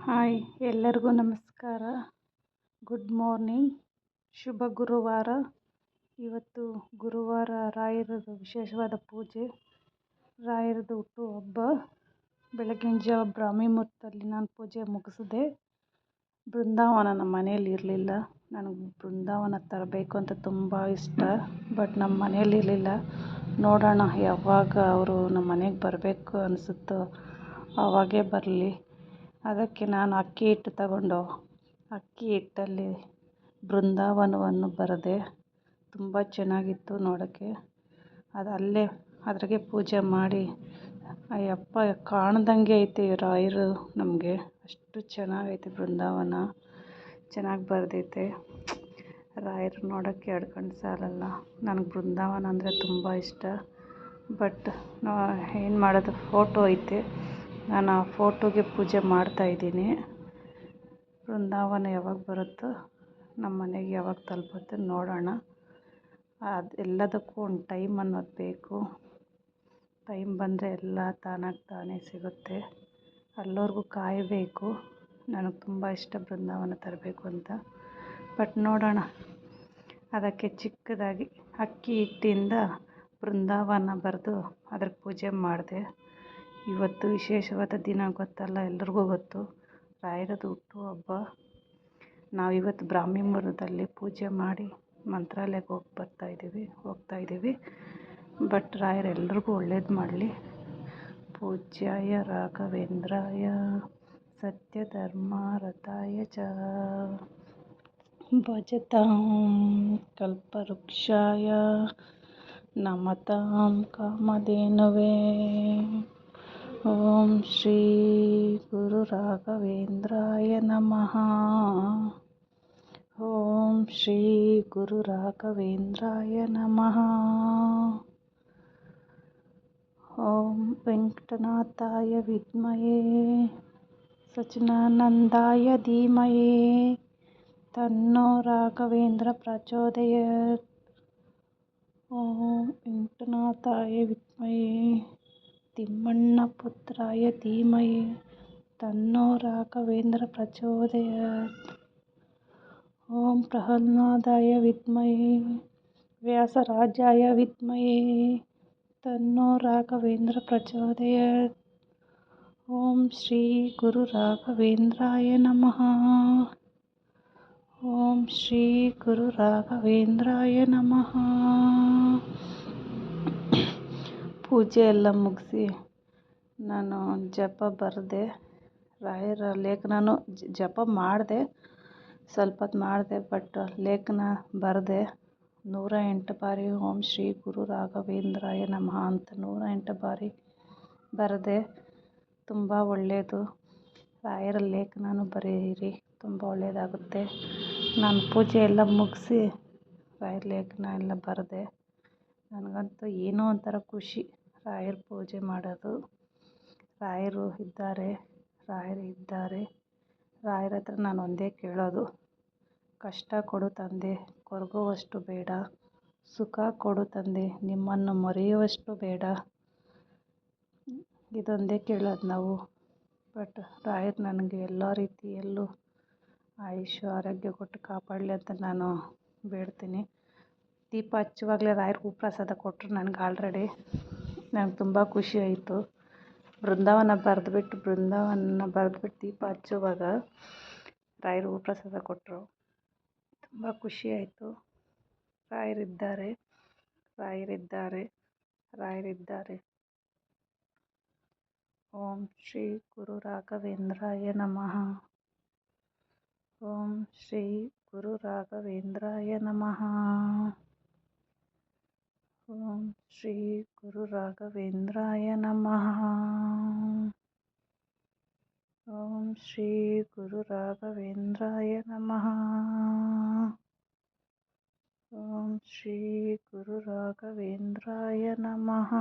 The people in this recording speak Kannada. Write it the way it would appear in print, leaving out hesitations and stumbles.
ಹಾಯ್, ಎಲ್ಲರಿಗೂ ನಮಸ್ಕಾರ. Good morning. ಶುಭ ಗುರುವಾರ. ಇವತ್ತು ಗುರುವಾರ ರಾಯರದು ವಿಶೇಷವಾದ ಪೂಜೆ, ರಾಯರದು ಹುಟ್ಟುಹಬ್ಬ. ಬೆಳಗಿನ ಜಾವ ಬ್ರಾಹ್ಮಿ ಮುಹೂರ್ತದಲ್ಲಿ ನಾನು ಪೂಜೆ ಮುಗಿಸಿದೆ. ಬೃಂದಾವನ ನಮ್ಮ ಮನೇಲಿ ಇರಲಿಲ್ಲ. ನನಗೆ ಬೃಂದಾವನ ತರಬೇಕು ಅಂತ ತುಂಬ ಇಷ್ಟ, ಬಟ್ ನಮ್ಮ ಮನೇಲಿ ಇರಲಿಲ್ಲ. ನೋಡೋಣ ಯಾವಾಗ ಅವರು ನಮ್ಮ ಮನೆಗೆ ಬರಬೇಕು ಅನಿಸುತ್ತೋ ಆವಾಗೇ ಬರಲಿ. ಅದಕ್ಕೆ ನಾನು ಅಕ್ಕಿ ಹಿಟ್ಟು ತಗೊಂಡು ಅಕ್ಕಿ ಹಿಟ್ಟಲ್ಲಿ ಬೃಂದಾವನವನ್ನು ಬರೆದೆ. ತುಂಬ ಚೆನ್ನಾಗಿತ್ತು ನೋಡೋಕ್ಕೆ. ಅಲ್ಲೇ ಅದ್ರಾಗೆ ಪೂಜೆ ಮಾಡಿ, ಅಯ್ಯಪ್ಪ ಕಾಣ್ದಂಗೆ ಐತೆ ರಾಯರು ನಮಗೆ. ಅಷ್ಟು ಚೆನ್ನಾಗೈತೆ ಬೃಂದಾವನ, ಚೆನ್ನಾಗಿ ಬರೆದೈತೆ. ರಾಯರು ನೋಡೋಕ್ಕೆ ಎರಡು ಕಣ್ಣು ಸಾಲಲ್ಲ. ನನಗೆ ಬೃಂದಾವನ ಅಂದರೆ ತುಂಬ ಇಷ್ಟ. ಬಟ್ ಏನು ಮಾಡೋದು, ಫೋಟೋ ಐತೆ. ನಾನು ಆ ಫೋಟೋಗೆ ಪೂಜೆ ಮಾಡ್ತಾಯಿದ್ದೀನಿ. ಬೃಂದಾವನ ಯಾವಾಗ ಬರುತ್ತೋ, ನಮ್ಮ ಮನೆಗೆ ಯಾವಾಗ ತಲುಪುತ್ತೆ ನೋಡೋಣ. ಎಲ್ಲದಕ್ಕೂ ಒಂದು ಟೈಮ್ ಅನ್ನೋದು ಬೇಕು. ಟೈಮ್ ಬಂದರೆ ಎಲ್ಲ ತಾನಾಗಿ ಸಿಗುತ್ತೆ. ಅಲ್ಲಿವರೆಗೂ ಕಾಯಬೇಕು. ನನಗೆ ತುಂಬ ಇಷ್ಟ ಬೃಂದಾವನ ತರಬೇಕು ಅಂತ. ಬಟ್ ನೋಡೋಣ. ಅದಕ್ಕೆ ಚಿಕ್ಕದಾಗಿ ಅಕ್ಕಿ ಹಿಟ್ಟಿಂದ ಬೃಂದಾವನ ಬರೆದು ಅದ್ರ ಪೂಜೆ ಮಾಡಿದೆ. ಇವತ್ತು ವಿಶೇಷವಾದ ದಿನ, ಗೊತ್ತಲ್ಲ, ಎಲ್ರಿಗೂ ಗೊತ್ತು, ರಾಯರದು ಹುಟ್ಟುಹಬ್ಬ. ನಾವಿವತ್ತು ಬ್ರಾಹ್ಮಿ ಮುಹೂರ್ತದಲ್ಲಿ ಪೂಜೆ ಮಾಡಿ ಮಂತ್ರಾಲಯಕ್ಕೆ ಹೋಗ್ತಾ ಇದ್ದೀವಿ. ಬಟ್ ರಾಯರು ಎಲ್ರಿಗೂ ಒಳ್ಳೇದು ಮಾಡಲಿ. ಪೂಜ್ಯಾಯ ರಾಘವೇಂದ್ರಾಯ ಸತ್ಯಧರ್ಮರತಾಯ ಚ ಭಜತಾಂ ಕಲ್ಪವೃಕ್ಷಾಯ ನಮತಾಂ ಕಾಮಧೇನವೇ. ಓಂ ಶ್ರೀ ಗುರು ರಾಘವೇಂದ್ರಾಯ ನಮಃ. ಓಂ ಶ್ರೀ ಗುರು ರಾಘವೇಂದ್ರಾಯ ನಮಃ. ಓಂ ವೆಂಕಟನಾಥಾಯ ವಿದ್ಮಹೇ ಸಚ್ಚಿದಾನಂದಾಯ ಧೀಮಹಿ ತನ್ನೋ ರಾಘವೇಂದ್ರ ಪ್ರಚೋದಯಾತ್. ಓಂ ವೆಂಕಟನಾಥಾಯ ವಿದ್ಮಹೇ ತಿಮ್ಮಣ್ಣ ಪುತ್ರಾಯ ಧೀಮಹಿ ತನ್ನೋ ರಾಘವೇಂದ್ರ ಪ್ರಚೋದಯಾತ್. ಓಂ ಪ್ರಹ್ಲಾದಾಯ ವಿದ್ಮಹೇ ವ್ಯಾಸರಾಜಾಯ ವಿದ್ಮಹೇ ತನ್ನೋ ರಾಘವೇಂದ್ರ ಪ್ರಚೋದಯಾತ್. ಓಂ ಶ್ರೀ ಗುರು ರಾಘವೇಂದ್ರಾಯ ನಮಃ. ಓಂ ಶ್ರೀ ಗುರು ರಾಘವೇಂದ್ರಾಯ ನಮಃ. ಪೂಜೆ ಎಲ್ಲ ಮುಗಿಸಿ ನಾನು ಜಪ ಬರೆದೆ. ರಾಯರ ಲೇಖನೂ ಜಪ ಮಾಡಿದೆ, ಸ್ವಲ್ಪ ಹೊತ್ತು ಮಾಡಿದೆ. ಬಟ್ ಲೇಖನ ಬರೆದೆ 108 ಬಾರಿ ಓಂ ಶ್ರೀ ಗುರು ರಾಘವೇಂದ್ರಾಯ ನಮಃ ಅಂತ 108 ಬಾರಿ ಬರೆದೆ. ತುಂಬ ಒಳ್ಳೆಯದು. ರಾಯರ ಲೇಖನೂ ಬರೆಯಿರಿ, ತುಂಬ ಒಳ್ಳೆಯದಾಗುತ್ತೆ. ನಾನು ಪೂಜೆ ಎಲ್ಲ ಮುಗಿಸಿ ರಾಯರ ಲೇಖನ ಎಲ್ಲ ಬರೆದೆ. ನನಗಂತೂ ಏನೋ ಒಂಥರ ಖುಷಿ ರಾಯರ ಪೂಜೆ ಮಾಡೋದು. ರಾಯರು ಇದ್ದಾರೆ. ರಾಯರ ಹತ್ರ ನಾನು ಒಂದೇ ಕೇಳೋದು, ಕಷ್ಟ ಕೊಡು ತಂದೆ, ಕೊರಗುವಷ್ಟು ಬೇಡ. ಸುಖ ಕೊಡು ತಂದೆ, ನಿಮ್ಮನ್ನು ಮರೆಯುವಷ್ಟು ಬೇಡ. ಇದೊಂದೇ ಕೇಳೋದು ನಾವು. ಬಟ್ ರಾಯರು ನನಗೆ ಎಲ್ಲ ರೀತಿಯಲ್ಲೂ ಆಯುಷ್ಯ ಆರೋಗ್ಯ ಕೊಟ್ಟು ಕಾಪಾಡಲಿ ಅಂತ ನಾನು ಬೇಡ್ತೀನಿ. ದೀಪ ಹಚ್ಚುವಾಗಲೇ ರಾಯರು ಹೂಪ್ರಸಾದ ಕೊಟ್ಟರು ನನಗೆ ನನಗೆ ತುಂಬ ಖುಷಿ ಆಯಿತು. ಬೃಂದಾವನ ಬರೆದ್ಬಿಟ್ಟು ದೀಪ ಹಚ್ಚುವಾಗ ರಾಯರು ಹೂಪ್ರಸಾದ ಕೊಟ್ಟರು. ತುಂಬ ಖುಷಿ ಆಯಿತು. ರಾಯರಿದ್ದಾರೆ. ಓಂ ಶ್ರೀ ಗುರು ರಾಘವೇಂದ್ರಾಯ ನಮಃ. ಓಂ ಶ್ರೀ ಗುರು ರಾಘವೇಂದ್ರಾಯ ನಮಃ. ಓಂ ಶ್ರೀ ಗುರು ರಾಘವೇಂದ್ರಾಯ ನಮಃ. ಓಂ ಶ್ರೀ ಗುರು ರಾಘವೇಂದ್ರಾಯ ನಮಃ. ಓಂ ಶ್ರೀ ಗುರು ರಾಘವೇಂದ್ರಾಯ ನಮಃ.